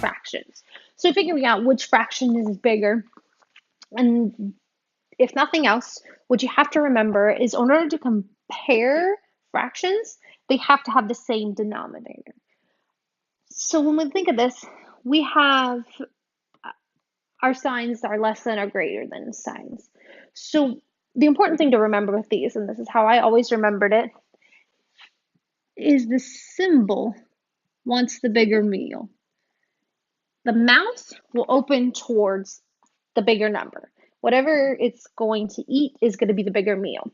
fractions. So figuring out which fraction is bigger, and if nothing else, what you have to remember is in order to compare fractions, they have to have the same denominator. So when we think of this, we have our signs are less than or greater than signs. So the important thing to remember with these, and this is how I always remembered it, is the symbol wants the bigger meal. The mouth will open towards the bigger number. Whatever it's going to eat is going to be the bigger meal.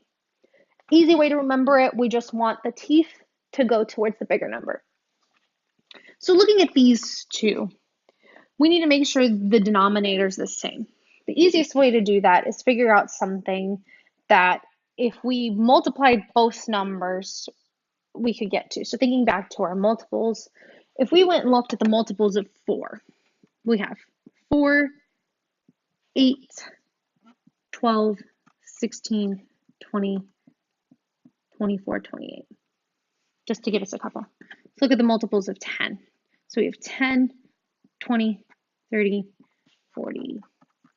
Easy way to remember it, we just want the teeth to go towards the bigger number. So looking at these two, we need to make sure the denominator is the same. The easiest way to do that is figure out something that if we multiplied both numbers, we could get to. So thinking back to our multiples, if we went and looked at the multiples of 4, we have 4, 8, 12, 16, 20, 24, 28. Just to give us a couple. Let's look at the multiples of 10. So we have 10, 20, 30, 40,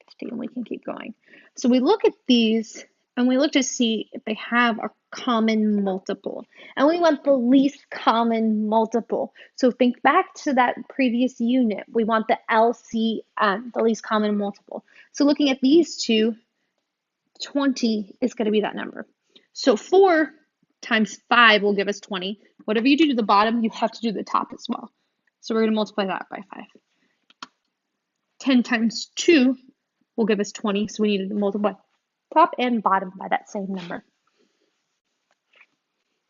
50, and we can keep going. So we look at these and we look to see if they have a common multiple. And we want the least common multiple. So think back to that previous unit. We want the LCM, the least common multiple. So looking at these two, 20 is going to be that number. So 4 times 5 will give us 20. Whatever you do to the bottom, you have to do the top as well. So we're going to multiply that by 5. 10 times 2 will give us 20, so we need to multiply top and bottom by that same number.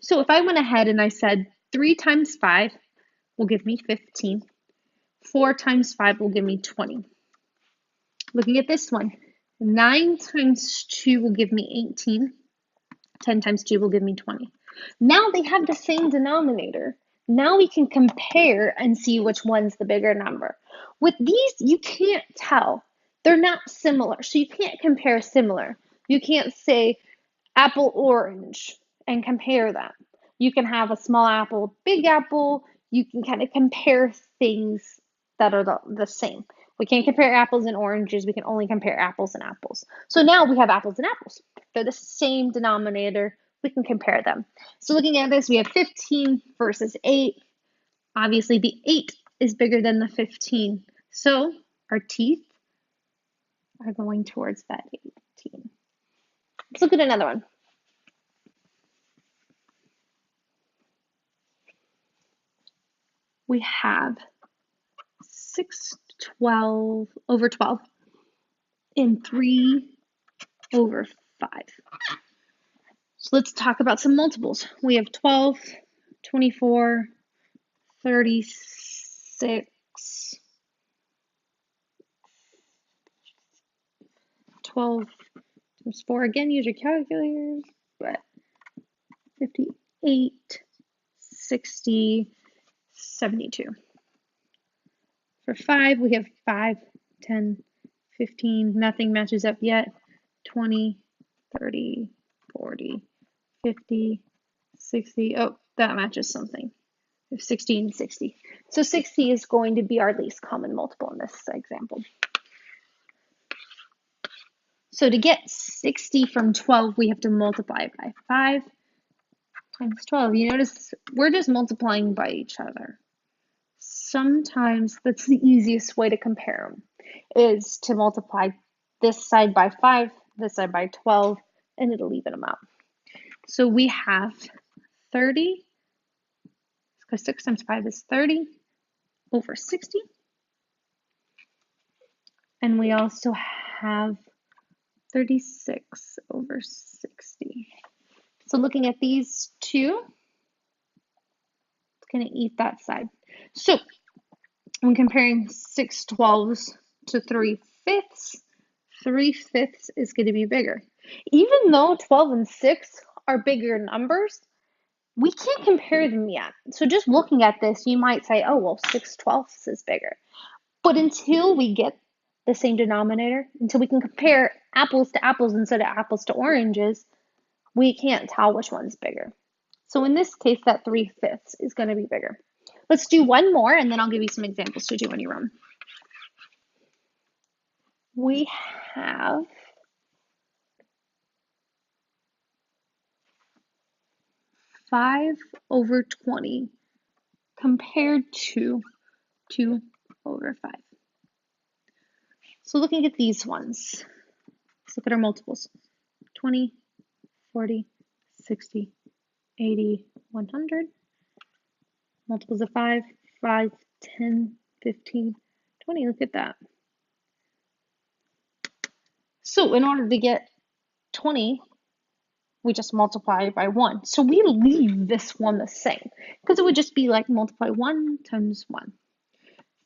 So if I went ahead and I said 3 times 5 will give me 15. 4 times 5 will give me 20. Looking at this one, 9 times 2 will give me 18. 10 times 2 will give me 20. Now they have the same denominator. Now we can compare and see which one's the bigger number. With these, you can't tell. They're not similar, so you can't compare similar. You can't say apple, orange, and compare them. You can have a small apple, big apple. You can kind of compare things that are the same. We can't compare apples and oranges. We can only compare apples and apples. So now we have apples and apples. They're the same denominator. We can compare them. So looking at this, we have 15 versus 8. Obviously, the 8 is bigger than the 15. So our teeth are going towards that 18. Let's look at another one. We have 6 over 12 and 3 over 5. So let's talk about some multiples. We have 12, 24, 36, 12 times 4. Again, use your calculators. But 58, 60, 72. For 5, we have 5, 10, 15. Nothing matches up yet. 20, 30, 40, 50, 60. Oh, that matches something. 16, 60. So 60 is going to be our least common multiple in this example. So to get 60 from 12, we have to multiply by 5 times 12. You notice we're just multiplying by each other. Sometimes that's the easiest way to compare them, is to multiply this side by 5, this side by 12, and it'll even them out. So we have 30, because 6 times 5 is 30 over 60. And we also have 36 over 60. So looking at these two, it's going to eat that side. So when comparing 6/12 to 3/5, 3/5 is going to be bigger. Even though 12 and 6 are bigger numbers, we can't compare them yet. So just looking at this, you might say, oh, well, 6/12 is bigger. But until we get the same denominator, until we can compare apples to apples instead of apples to oranges, we can't tell which one's bigger. So in this case, that 3/5 is going to be bigger. Let's do one more, and then I'll give you some examples to do on your own. We have 5/20 compared to 2/5. So looking at these ones, let's look at our multiples. 20, 40, 60, 80, 100. Multiples of 5, 5, 10, 15, 20. Look at that. So in order to get 20, we just multiply by 1. So we leave this one the same because it would just be like multiply 1 times 1.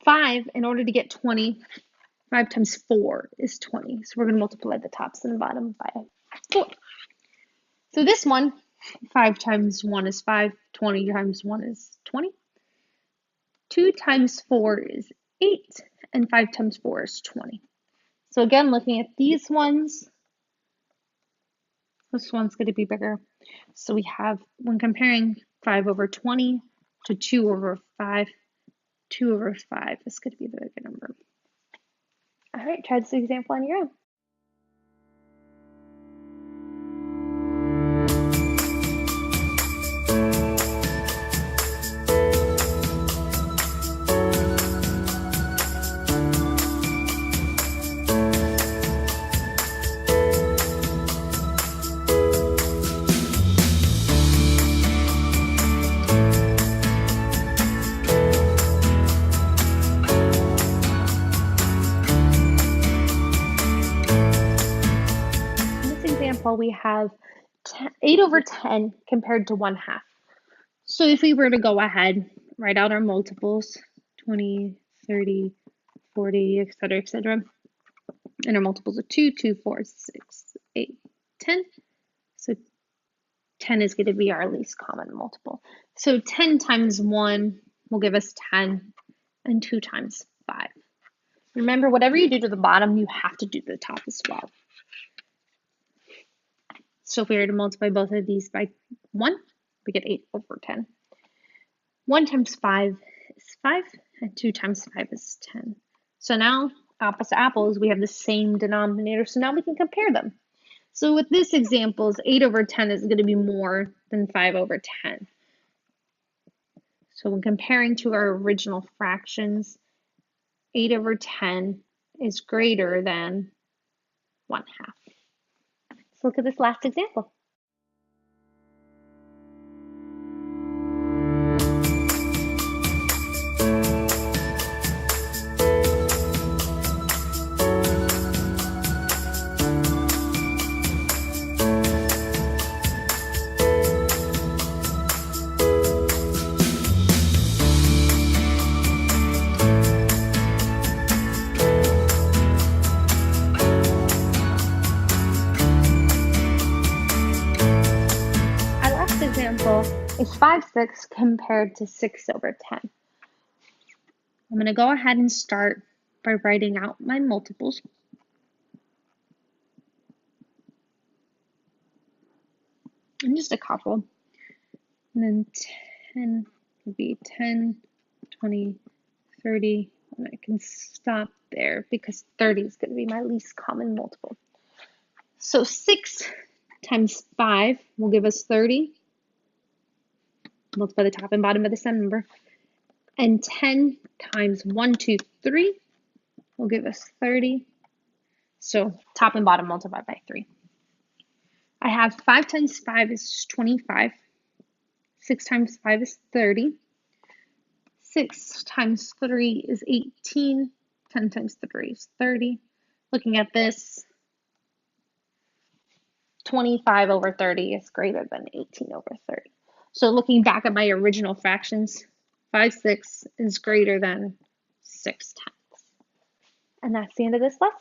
5, in order to get 20, 5 times 4 is 20. So we're going to multiply the tops and the bottom by 4. So this one, 5 times 1 is 5, 20 times 1 is 20. 2 times 4 is 8, and 5 times 4 is 20. So again, looking at these ones, this one's going to be bigger. So we have, when comparing 5/20 to 2/5, 2/5 is going to be the bigger number. All right, try this example on your own. We have 8/10 compared to 1/2. So if we were to go ahead, write out our multiples, 20, 30, 40, etc., and our multiples of 2, 2, 4, 6, 8, 10. So 10 is going to be our least common multiple. So 10 times 1 will give us 10, and 2 times 5. Remember, whatever you do to the bottom, you have to do to the top as well. So if we were to multiply both of these by 1, we get 8/10. 1 times 5 is 5, and 2 times 5 is 10. So now, apples to apples, we have the same denominator, so now we can compare them. So with this example, 8/10 is going to be more than 5/10. So when comparing to our original fractions, 8/10 is greater than 1/2. Let's look at this last example. Is 5/6 compared to 6/10. I'm going to go ahead and start by writing out my multiples. And just a couple. And then 10 would be 10, 20, 30. And I can stop there because 30 is going to be my least common multiple. So 6 times 5 will give us 30. Multiply the top and bottom of the same number. And 10 times 1, 2, 3 will give us 30. So top and bottom multiply by 3. I have 5 times 5 is 25. 6 times 5 is 30. 6 times 3 is 18. 10 times 3 is 30. Looking at this, 25/30 is greater than 18/30. So looking back at my original fractions, 5/6 is greater than 6/10. And that's the end of this lesson.